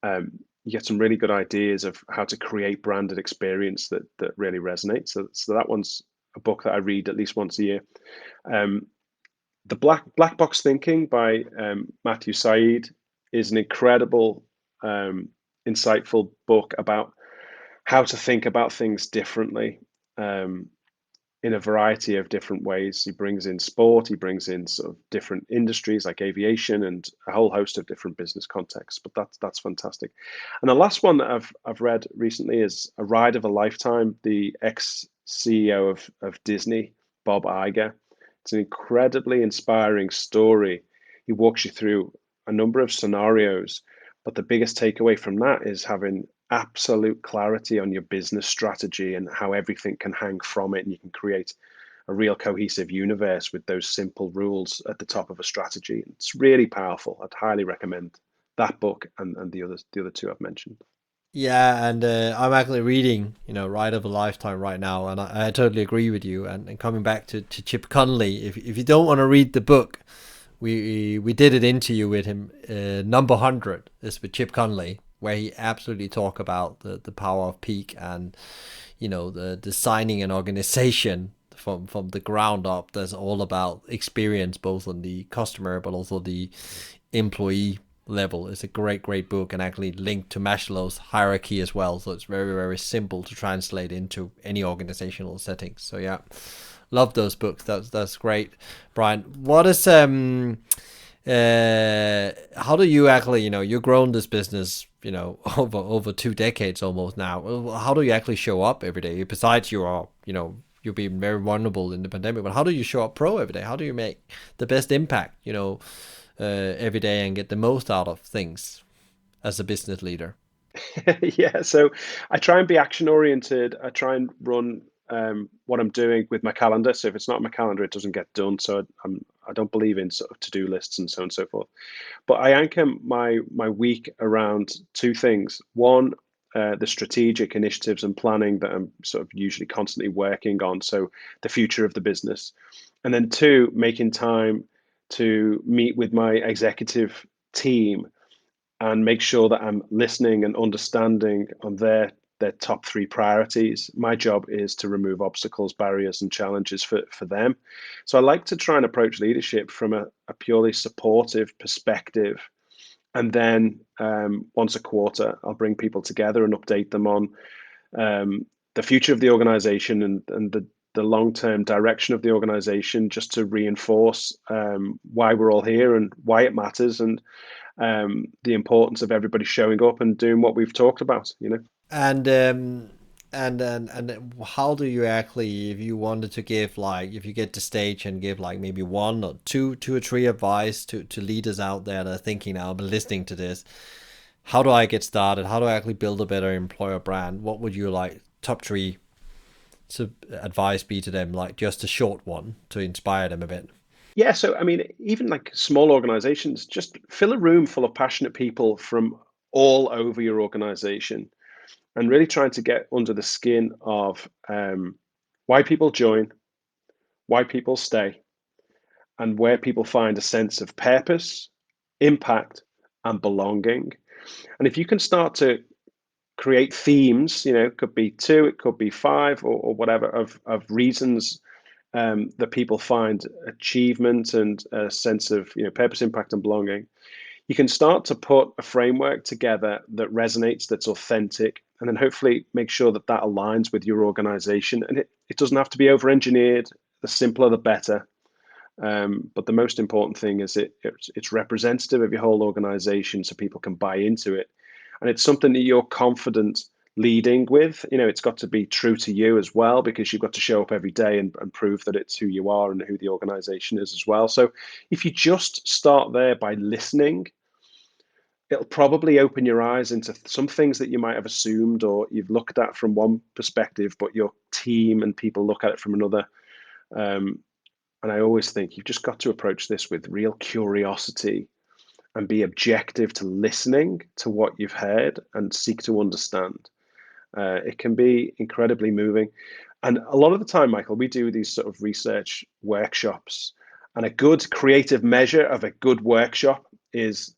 You get some really good ideas of how to create branded experience that really resonates. So that one's a book that I read at least once a year. The Black Box Thinking by Matthew Said is an incredible, insightful book about how to think about things differently in a variety of different ways. He brings in sport, he brings in sort of different industries like aviation and a whole host of different business contexts. But that's fantastic. And the last one that I've read recently is A Ride of a Lifetime, the ex-CEO of Disney, Bob Iger. It's an incredibly inspiring story. He walks you through a number of scenarios, but the biggest takeaway from that is having absolute clarity on your business strategy and how everything can hang from it, and you can create a real cohesive universe with those simple rules at the top of a strategy. It's really powerful. I'd highly recommend that book and the other two I've mentioned. Yeah, and I'm actually reading, Ride of a Lifetime right now, and I totally agree with you. And coming back to Chip Conley, if you don't want to read the book, we did it interview with him. Number 100 is with Chip Conley, where he absolutely talk about the power of Peak and the designing an organization from the ground up that's all about experience, both on the customer but also the employee level. It's a great book, and actually linked to Maslow's hierarchy as well, so it's very simple to translate into any organizational settings. So yeah, love those books. That's great. Bryan, what is How do you actually, you've grown this business, over 2 decades almost now. Well, how do you actually show up every day? Besides, you've been very vulnerable in the pandemic, but how do you show up pro every day? How do you make the best impact, every day and get the most out of things as a business leader? Yeah, so I try and be action oriented. I try and run what I'm doing with my calendar. So if it's not my calendar, it doesn't get done. So I don't believe in sort of to-do lists and so on and so forth. But I anchor my week around two things. One, the strategic initiatives and planning that I'm sort of usually constantly working on. So the future of the business. And then two, making time to meet with my executive team and make sure that I'm listening and understanding on their top three priorities. My job is to remove obstacles, barriers, and challenges for them. So I like to try and approach leadership from a purely supportive perspective. And then once a quarter, I'll bring people together and update them on the future of the organization and the long-term direction of the organization, just to reinforce why we're all here and why it matters, and the importance of everybody showing up and doing what we've talked about, you know. And how do you actually, if you wanted to give, like, if you get to stage and give like maybe one or two or three advice to leaders out there that are thinking now, but listening to this, how do I get started? How do I actually build a better employer brand? What would you like top three to advice be to them? Like just a short one to inspire them a bit. Yeah, so I mean, even like small organizations, just fill a room full of passionate people from all over your organization, and really trying to get under the skin of why people join, why people stay, and where people find a sense of purpose, impact, and belonging. And if you can start to create themes, it could be two, it could be five, or whatever, of reasons that people find achievement and a sense of purpose, impact, and belonging. You can start to put a framework together that resonates, that's authentic, and then hopefully make sure that that aligns with your organization. And it doesn't have to be over engineered. The simpler, the better. But the most important thing is it's representative of your whole organization, so people can buy into it. And it's something that you're confident leading with. It's got to be true to you as well, because you've got to show up every day and prove that it's who you are and who the organization is as well. So if you just start there by listening, it'll probably open your eyes into some things that you might have assumed or you've looked at from one perspective, but your team and people look at it from another. Um, and I always think you've just got to approach this with real curiosity and be objective to listening to what you've heard and seek to understand. It can be incredibly moving. And a lot of the time, Michael, we do these sort of research workshops, and a good creative measure of a good workshop is,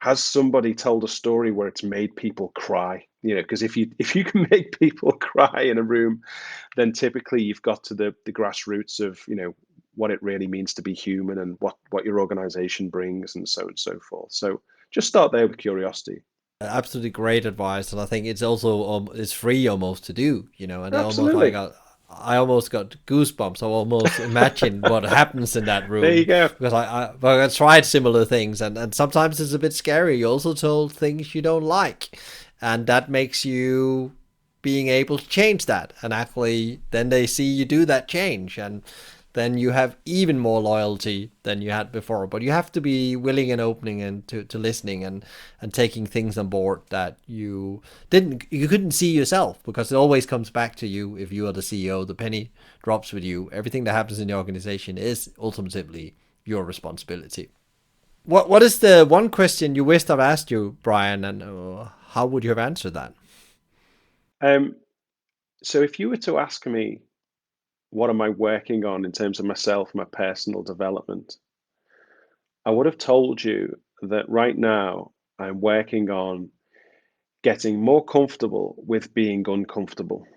has somebody told a story where it's made people cry? Because if you can make people cry in a room, then typically you've got to the grassroots of what it really means to be human and what your organization brings, and so on and so forth. So just start there with curiosity. Absolutely great advice, and I think it's also it's free almost to do, and I almost like Absolutely. I almost got goosebumps. I almost imagine what happens in that There you room go. because I tried similar things, and sometimes it's a bit scary. You're also told things you don't like, and that makes you being able to change that, and actually then they see you do that change, and then you have even more loyalty than you had before. But you have to be willing and opening and to listening and taking things on board that you couldn't see yourself, because it always comes back to you. If you are the CEO, the penny drops with you. Everything that happens in the organization is ultimately your responsibility. What is the one question you wished I've asked you, Bryan, and how would you have answered that? Um, so if you were to ask me, what am I working on in terms of myself, my personal development, I would have told you that right now I'm working on getting more comfortable with being uncomfortable.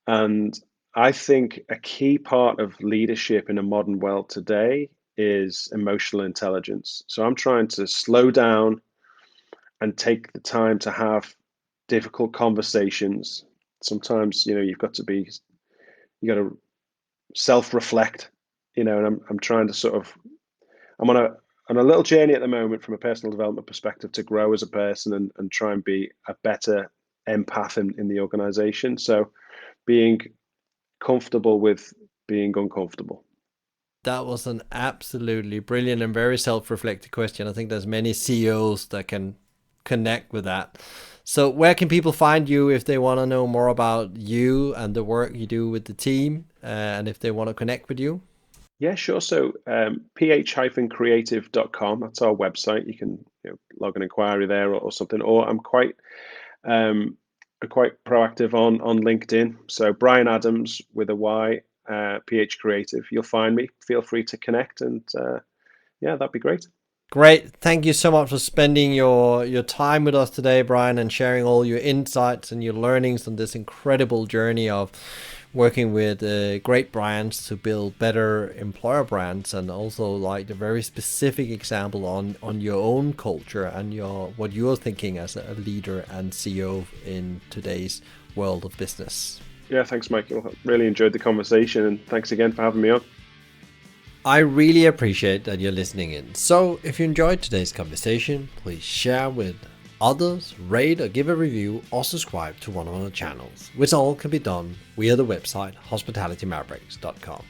And I think a key part of leadership in a modern world today is emotional intelligence. So I'm trying to slow down and take the time to have difficult conversations. Sometimes, you got to self-reflect, and I'm trying to sort of I'm on a little journey at the moment from a personal development perspective to grow as a person and try and be a better empath in the organization. So being comfortable with being uncomfortable. That was an absolutely brilliant and very self-reflective question. I think there's many CEOs that can connect with that. So where can people find you if they want to know more about you and the work you do with the team, and if they want to connect with you? Yeah, sure. So ph-creative.com, that's our website. You can log an inquiry there or something. Or um, I'm quite proactive on LinkedIn. So Bryan Adams with a Y, PH Creative. You'll find me. Feel free to connect, and yeah, that'd be great. Great. Thank you so much for spending your time with us today, Bryan, and sharing all your insights and your learnings on this incredible journey of working with great brands to build better employer brands, and also like the very specific example on your own culture and what you're thinking as a leader and CEO in today's world of business. Yeah, thanks, Michael. I really enjoyed the conversation, and thanks again for having me on. I really appreciate that you're listening in. So if you enjoyed today's conversation, please share with others, rate or give a review, or subscribe to one of our channels, which all can be done via the website hospitalitymavericks.com.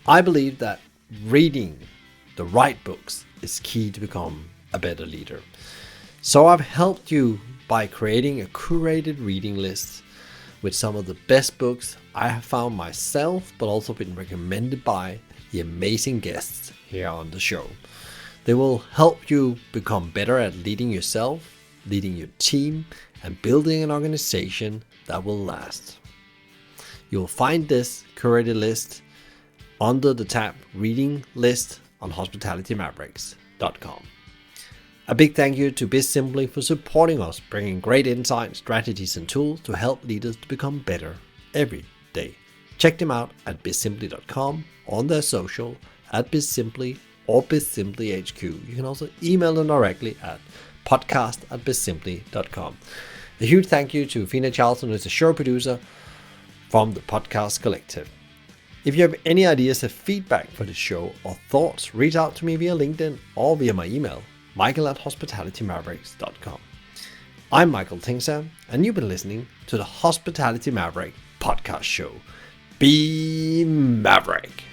I believe that reading the right books is key to become a better leader. So I've helped you by creating a curated reading list with some of the best books I have found myself, but also been recommended by the amazing guests here on the show. They will help you become better at leading yourself, leading your team, and building an organization that will last. You'll find this curated list under the tab Reading List on hospitalitymavericks.com. A big thank you to BizSimply for supporting us, bringing great insights, strategies, and tools to help leaders to become better every day. Check them out at bizsimply.com, on their social at BizSimply or BizSimplyHQ. You can also email them directly at podcast@bizsimply.com. A huge thank you to Fina Charlton, who is a show producer from the Podcast Collective. If you have any ideas or feedback for the show or thoughts, reach out to me via LinkedIn or via my email, michael@hospitalitymavericks.com. I'm Michael Tingsager, and you've been listening to the Hospitality Maverick podcast show. Be Maverick.